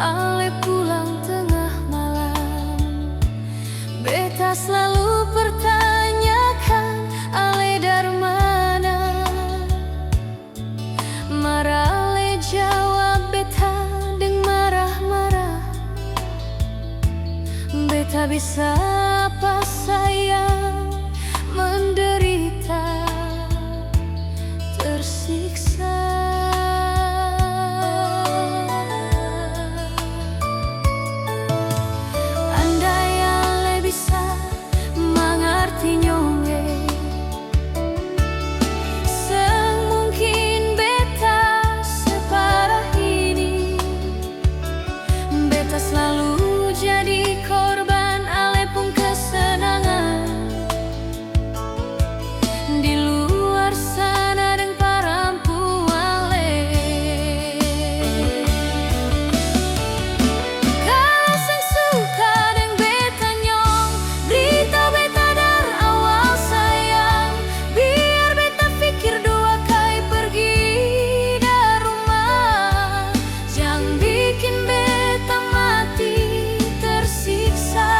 ale pulang tengah malam. Beta selalu pertanyakan ale dari mana. Marah ale jawab beta deng marah-marah. Beta bisa apa sayang menderita tersiksa. Andai ale bisa mengerti nyonge, semungkin beta separah ini. Beta selalu jadi korban ale pun kesenangan. Di luar sana deng parampu ale. Kalau sang suka deng beta nyong, beritahu beta dari awal sayang. Biar beta pikir dua kali pergi dari rumah. Jangan bikin beta mati tersiksa.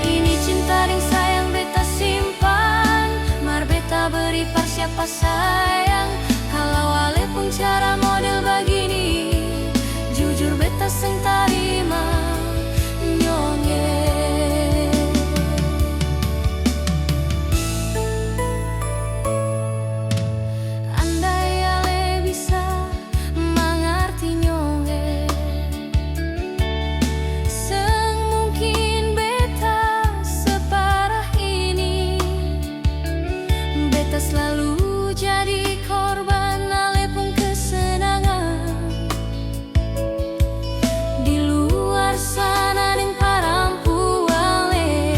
Ini cinta deng sayang beta simpan, mar beta beri par siapa sayang. Kalau ale pun cara model begini, jujur beta seng tarima nyonge. Andai ale bisa mengerti nyonge, semungkin beta separah ini. Beta selalu jadi korban ale pun kesenangan. Di luar sana deng parampu ale.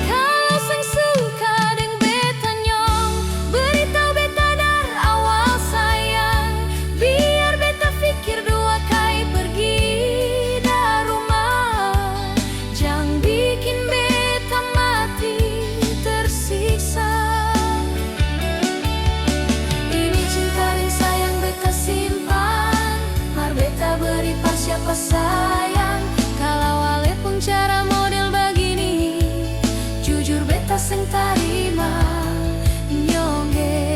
Kalau sang suka deng beta nyong, beritahu beta dari awal sayang. Biar beta pikir dua kali pergi dari rumah. Jangan bikin beta mati tersiksa. Ini cinta deng sayang beta simpan, mar beta beri par siapa sayang. Kalau ale pun cara model begini, jujur beta seng tarima nyonge.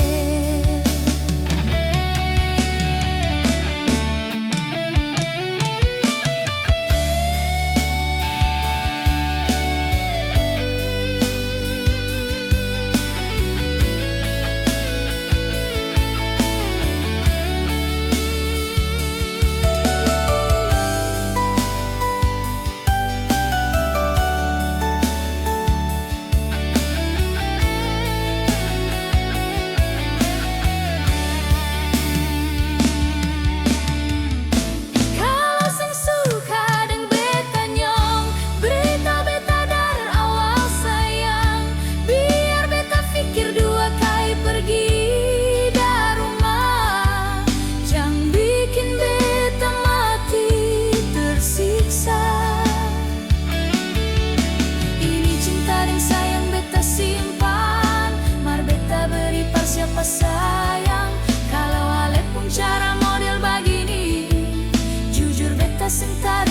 Kalau sang suka deng beta nyong, beritahu beta dari awal sayang. Biar beta pikir dua kali pergi dari rumah. Jangan bikin beta mati tersiksa. Ini cinta deng sayang beta simpan, mar beta beri par siapa sayang. Kalau ale pun cara model begini, jujur beta seng tarima